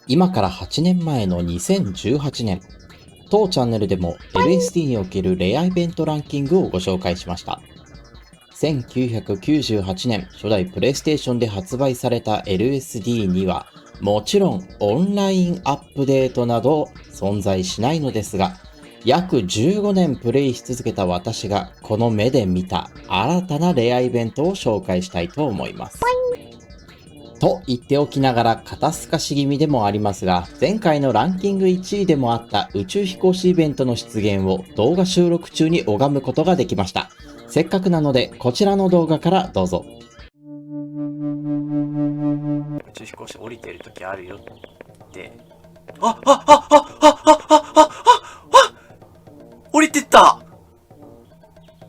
今から8年前の2018年、当チャンネルでも LSD におけるレアイベントランキングをご紹介しました。1998年初代プレイステーションで発売された LSD には、もちろんオンラインアップデートなど存在しないのですが、約15年プレイし続けた私がこの目で見た新たなレアイベントを紹介したいと思います。と言っておきながら肩透かし気味でもありますが、前回のランキング1位でもあった宇宙飛行士イベントの出現を動画収録中に拝むことができました。せっかくなのでこちらの動画からどうぞ。宇宙飛行士降りてる時あるよって降りてった。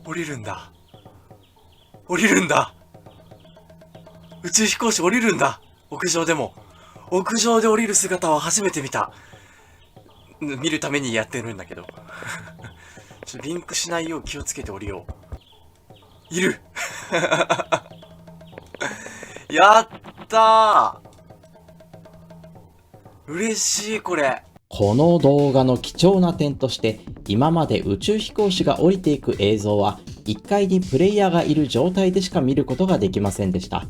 降りるんだ。宇宙飛行士降りるんだ。屋上で降りる姿は初めて見た。見るためにやってるんだけどリンクしないよう気をつけて降りよう。いるやったー、嬉しい。これこの動画の貴重な点として、今まで宇宙飛行士が降りていく映像は1階にプレイヤーがいる状態でしか見ることができませんでした。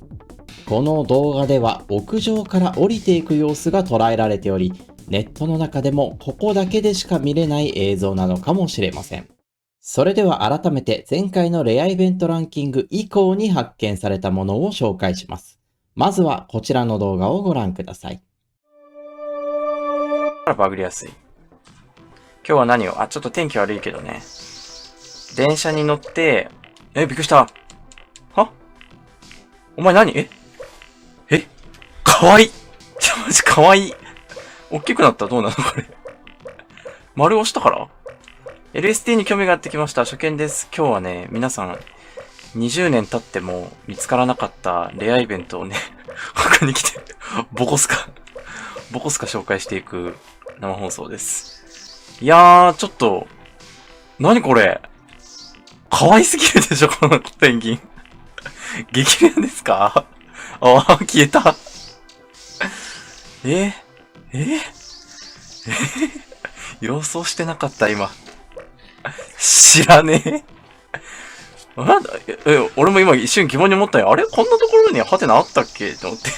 この動画では屋上から降りていく様子が捉えられており、ネットの中でもここだけでしか見れない映像なのかもしれません。それでは改めて前回のレアイベントランキング以降に発見されたものを紹介します。まずはこちらの動画をご覧ください。バグりやすい。今日は何をちょっと天気悪いけどね。電車に乗って、びっくりした。はお前何かわいい。マジかわいい。大きくなったらどうなのこれ。丸押したから ?LSD に興味があってきました。初見です。今日はね、皆さん、20年経っても見つからなかったレアイベントをね、他に来て、ボコスカ紹介していく生放送です。いやー、ちょっと、何これ。可愛すぎるでしょ、このペンギン。激レアですか？消えた。予想してなかった、今。知らねえ。俺も今一瞬疑問に思ったよ。あれこんなところにハテナあったっけと思って。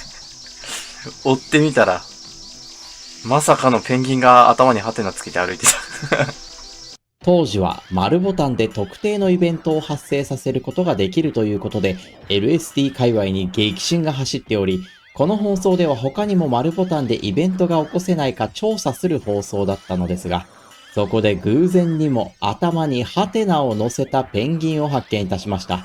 追ってみたら、まさかのペンギンが頭にハテナつけて歩いてた。当時は丸ボタンで特定のイベントを発生させることができるということで LSD 界隈に激震が走っており、この放送では他にも丸ボタンでイベントが起こせないか調査する放送だったのですが、そこで偶然にも頭にハテナを乗せたペンギンを発見いたしました。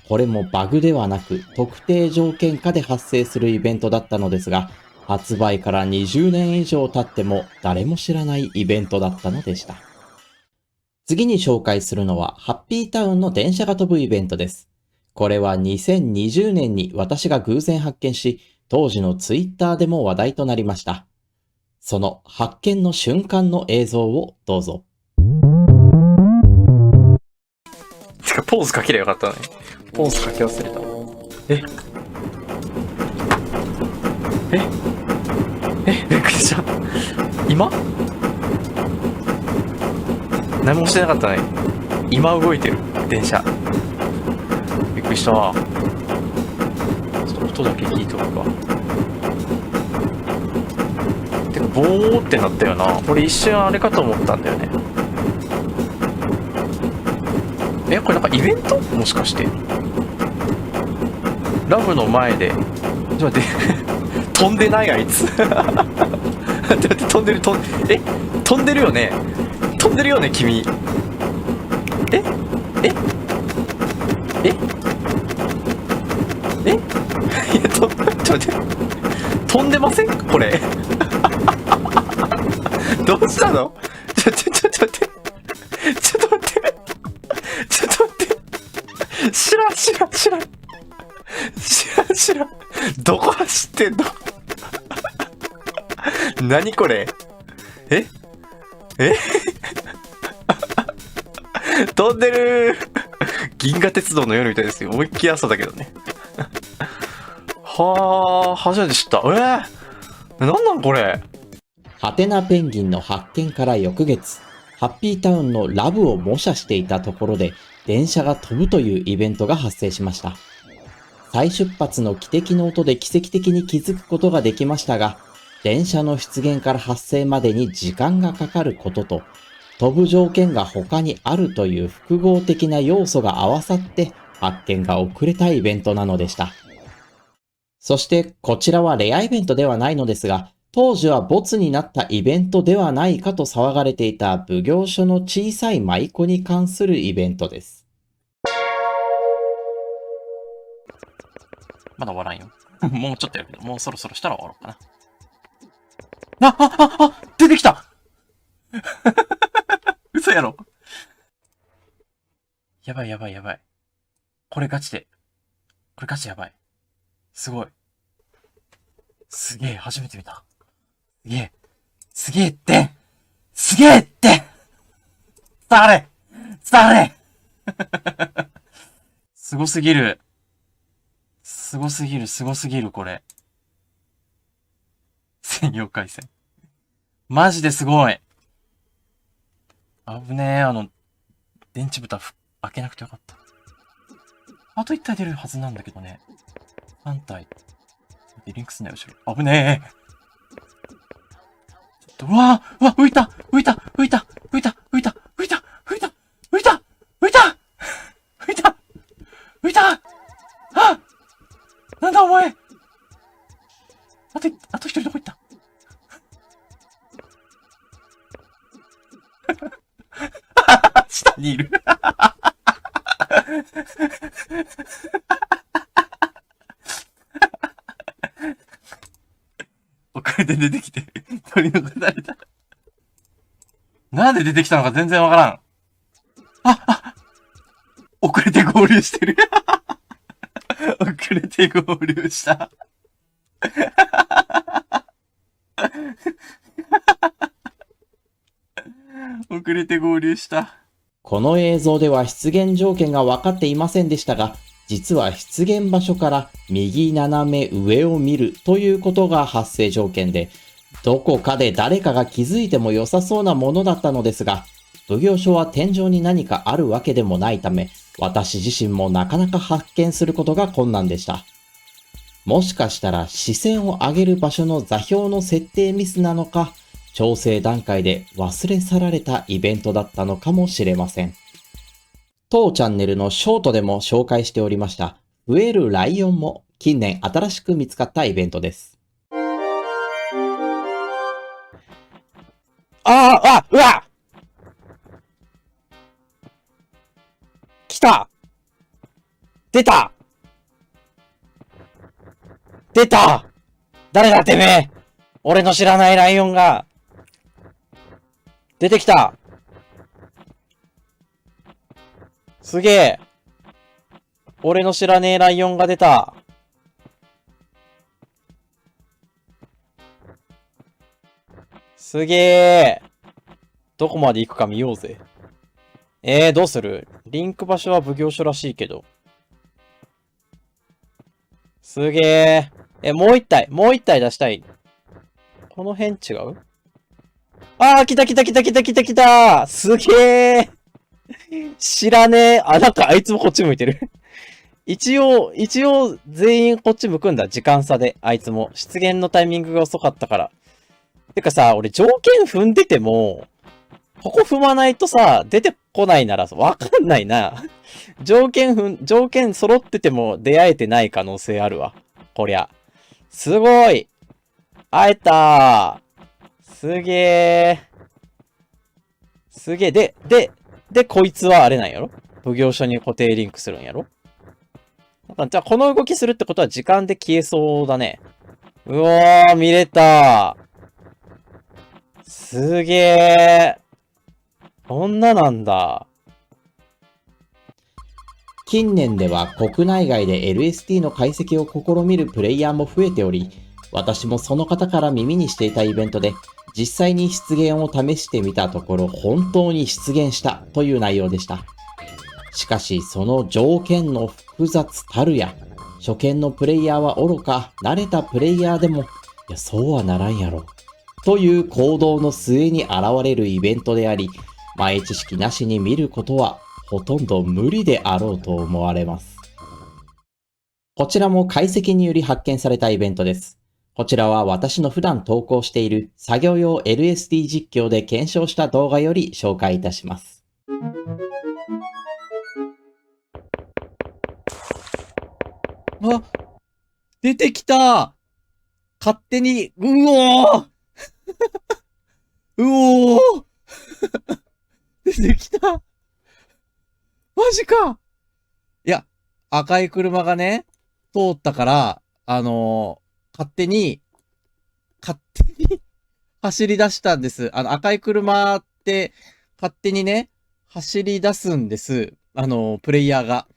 これもバグではなく特定条件下で発生するイベントだったのですが、発売から20年以上経っても誰も知らないイベントだったのでした。次に紹介するのはハッピータウンの電車が飛ぶイベントです。これは2020年に私が偶然発見し、当時のツイッターでも話題となりました。その発見の瞬間の映像をどうぞ。てかポーズかけりゃよかったね。ポーズかけ忘れた。びっくりした。今何もしてなかったね。今動いてる電車。びっくりした。ちょっと音だけ聞いとくか。てかボーってなったよな。俺一瞬あれかと思ったんだよね。これなんかイベントもしかしてラブの前でちょっと待って飛んでないあいつ待って飛んでる飛んでるよね。飛んでるよね君。ちょっと待って飛んでませんこれどうしたの。ちょっと待って知らんどこ走ってんの何これ。飛んでる銀河鉄道の夜みたいですよ。思いっきり朝だけどねはあ、初めて知った。なんなんこれ。ハテナペンギンの発見から翌月、ハッピータウンのラブを模写していたところで、電車が飛ぶというイベントが発生しました。再出発の汽笛の音で奇跡的に気づくことができましたが、電車の出現から発生までに時間がかかることと、飛ぶ条件が他にあるという複合的な要素が合わさって発見が遅れたイベントなのでした。そしてこちらはレアイベントではないのですが、当時はボツになったイベントではないかと騒がれていた奉行所の小さい舞妓に関するイベントです。まだ終わらんよ。もうちょっとやるけど、もうそろそろしたら終わろうかな。出てきた嘘やろ。やばいやばいやばい。これガチやばい。すごい。すげえ、初めて見た。すげえって。伝われすごすぎる、これ。専用回線。マジですごい。危ねえ、電池蓋開けなくてよかった。あと1体出るはずなんだけどね。3体。リンクすんなよ、後ろ。危ねえ。ちょっと、うわ浮いたなんだお前。あと1人どこ行った下にいる。遅れて出てきて、取り残された。なんで出てきたのか全然わからん。遅れて合流してる。遅れて合流した。遅れて合流した。この映像では出現条件が分かっていませんでしたが、実は出現場所から右斜め上を見るということが発生条件で、どこかで誰かが気づいても良さそうなものだったのですが、奉行所は天井に何かあるわけでもないため、私自身もなかなか発見することが困難でした。もしかしたら視線を上げる場所の座標の設定ミスなのか、調整段階で忘れ去られたイベントだったのかもしれません。当チャンネルのショートでも紹介しておりました、増えるライオンも近年新しく見つかったイベントです。うわ来た出た誰だてめえ俺の知らないライオンが出てきた。すげえ。俺の知らねえライオンが出た。すげえ。どこまで行くか見ようぜ。どうする？リンク場所は奉行所らしいけど。すげえ。もう一体出したい。この辺違う？来たすげえ。知らねえ。なんかあいつもこっち向いてる。一応全員こっち向くんだ。時間差で。あいつも。出現のタイミングが遅かったから。てかさ、俺条件踏んでても、ここ踏まないとさ、出てこないならわかんないな。条件揃ってても出会えてない可能性あるわ。こりゃ。すごい。会えたー。すげー。で、こいつはあれなんやろ？奉行所に固定リンクするんやろ？じゃあ、この動きするってことは時間で消えそうだね。うおー、見れたー。すげー。こんななんだ。近年では国内外で LST の解析を試みるプレイヤーも増えており、私もその方から耳にしていたイベントで、実際に出現を試してみたところ本当に出現したという内容でした。しかしその条件の複雑たるや、初見のプレイヤーはおろか慣れたプレイヤーでもいや、そうはならんやろ。という行動の末に現れるイベントであり、前知識なしに見ることはほとんど無理であろうと思われます。こちらも解析により発見されたイベントです。こちらは私の普段投稿している作業用 LSD 実況で検証した動画より紹介いたします。あ、出てきた。勝手に、うおーうおー出てきた。マジか。いや、赤い車がね、通ったから、勝手に走り出したんです。赤い車って、勝手にね、走り出すんです。プレイヤーが。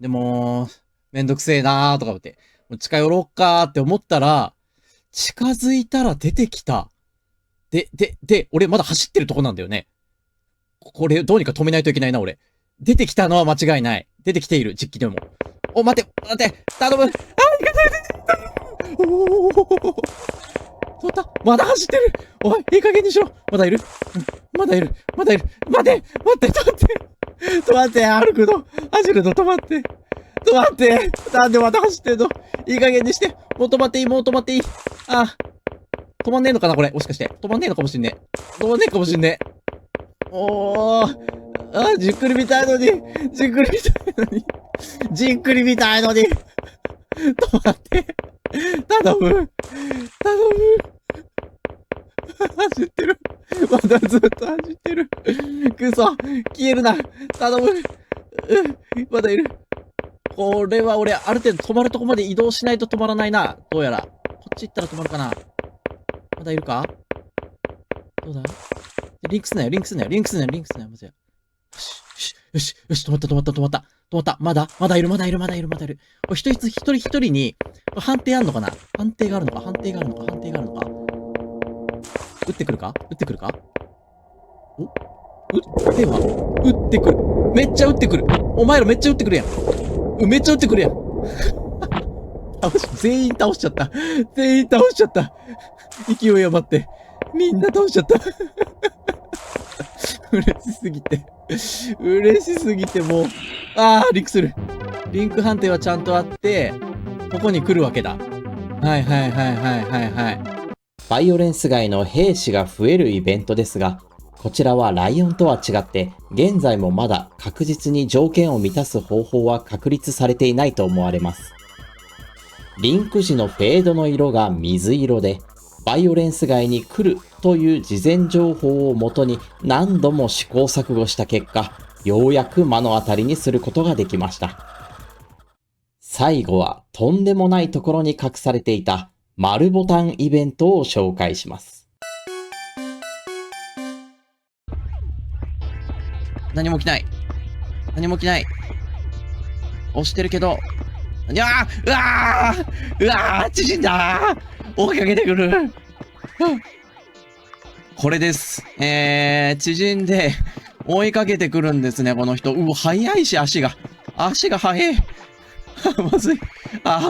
でも、めんどくせえなーとか思って、もう近寄ろっかーって思ったら、近づいたら出てきた。で、俺まだ走ってるとこなんだよね。これ、どうにか止めないといけないな、俺。出てきたのは間違いない。出てきている、実機でも。お、待て、頼む。あ、いかないで。おー。止まった。まだ走ってる。おい、いい加減にしろ。まだいる、まだいる。待って、歩くの。走るの、止まって。なんでまた走ってんの。いい加減にして。もう止まっていい。あ、止まんねえのかな、これ。もしかして。止まんねえかもしんねえ。おー。あ、じっくり見たいのに。止まって。頼む。走ってる。まだずっと走ってる。くそ。消えるな。頼む。まだいる。これは俺、ある程度止まるとこまで移動しないと止まらないな。どうやら。こっち行ったら止まるかな。まだいるか？どうだ？リンクすなよ。まずや。よし、止まった。まだいる。これ一人に、判定あんのかな？判定があるのか？撃ってくるか？お？撃ってくる。めっちゃ撃ってくる。お前らめっちゃ撃ってくるやん。全員倒しちゃった。勢い余って。みんな倒しちゃった。嬉しすぎてもう、リンクする。リンク判定はちゃんとあって、ここに来るわけだ。はい。バイオレンス外の兵士が増えるイベントですが、こちらはライオンとは違って、現在もまだ確実に条件を満たす方法は確立されていないと思われます。リンク時のフェードの色が水色で、バイオレンス外に来るという事前情報をもとに何度も試行錯誤した結果、ようやく目の当たりにすることができました。最後はとんでもないところに隠されていた丸ボタンイベントを紹介します。何も起きない。押してるけど、うわー縮んだー追いかけてくる。これです。縮んで、追いかけてくるんですね、この人。速いし、足が速い。まずい。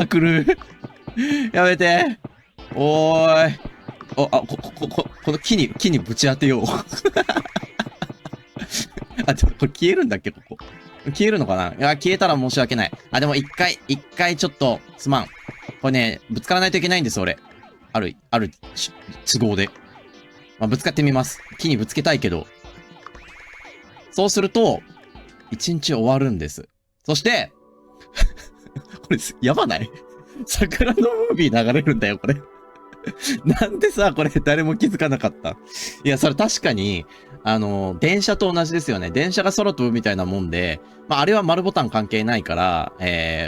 来る。やめて。おーい。この木にぶち当てよう。これ消えるんだっけ、ここ。消えるのかな？いや、消えたら申し訳ない。でも一回ちょっと、すまん。これね、ぶつからないといけないんです、俺。ある都合で。ぶつかってみます。木にぶつけたいけど。そうすると、一日終わるんです。そして、これ、やばない？桜のムービー流れるんだよ、これ。なんでさ、これ誰も気づかなかった？いや、それ確かに、電車と同じですよね。電車が空飛ぶみたいなもんで、あれは丸ボタン関係ないから、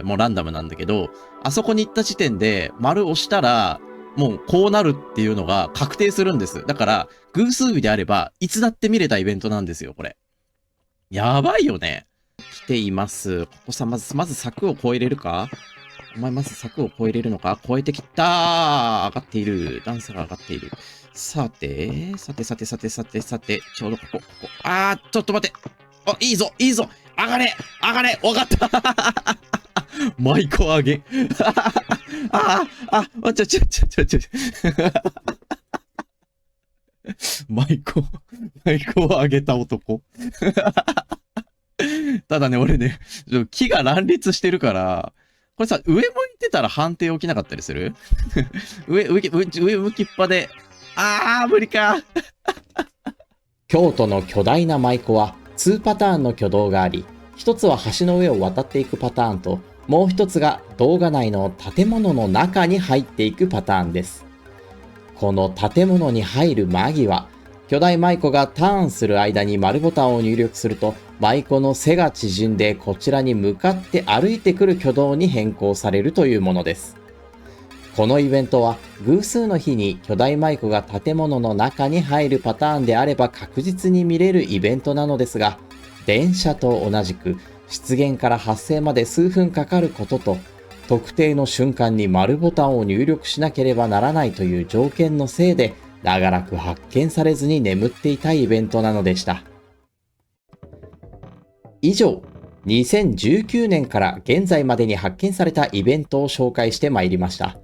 もうランダムなんだけど、あそこに行った時点で、丸押したら、もうこうなるっていうのが確定するんです。だから、偶数日であれば、いつだって見れたイベントなんですよ、これ。やばいよね。来ています。ここさ、まず柵を越えれるか？お前まず柵を越えれるのか？越えてきたー！上がっている。段差が上がっている。さて、ちょうどここ。ちょっと待って。いいぞ上がれわかった舞妓あげ。舞妓をあげた男。ただね、俺ね、木が乱立してるから、これさ、上向いてたら判定起きなかったりする？上向きっぱで、無理か。京都の巨大な舞妓は2パターンの挙動があり、一つは橋の上を渡っていくパターンと、もう一つが動画内の建物の中に入っていくパターンです。この建物に入る間際、巨大舞妓がターンする間に丸ボタンを入力すると、舞妓の背が縮んでこちらに向かって歩いてくる挙動に変更されるというものです。このイベントは偶数の日に巨大舞妓が建物の中に入るパターンであれば確実に見れるイベントなのですが、電車と同じく出現から発生まで数分かかることと、特定の瞬間に丸ボタンを入力しなければならないという条件のせいで、長らく発見されずに眠っていたイベントなのでした。以上、2019年から現在までに発見されたイベントを紹介してまいりました。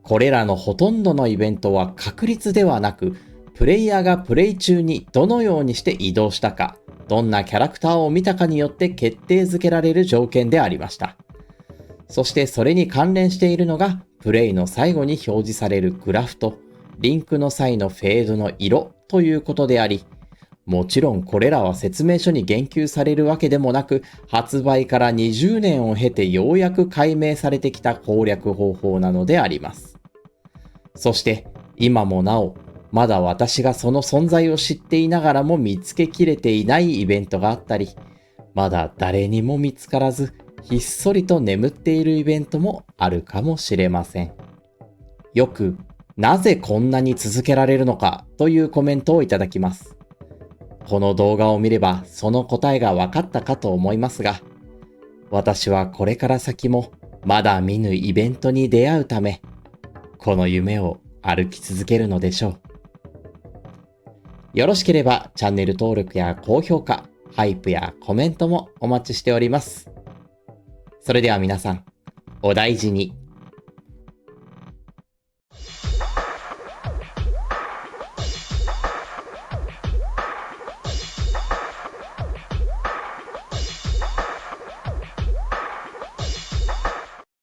これらのほとんどのイベントは確率ではなく、プレイヤーがプレイ中にどのようにして移動したか、どんなキャラクターを見たかによって決定づけられる条件でありました。そしてそれに関連しているのが、プレイの最後に表示されるグラフと、リンクの際のフェードの色ということであり、もちろんこれらは説明書に言及されるわけでもなく、発売から20年を経てようやく解明されてきた攻略方法なのであります。そして今もなお、まだ私がその存在を知っていながらも見つけきれていないイベントがあったり、まだ誰にも見つからず、ひっそりと眠っているイベントもあるかもしれません。よく、なぜこんなに続けられるのかというコメントをいただきます。この動画を見ればその答えが分かったかと思いますが、私はこれから先もまだ見ぬイベントに出会うため、この夢を歩き続けるのでしょう。よろしければチャンネル登録や高評価、ハイプやコメントもお待ちしております。それでは皆さん、お大事に。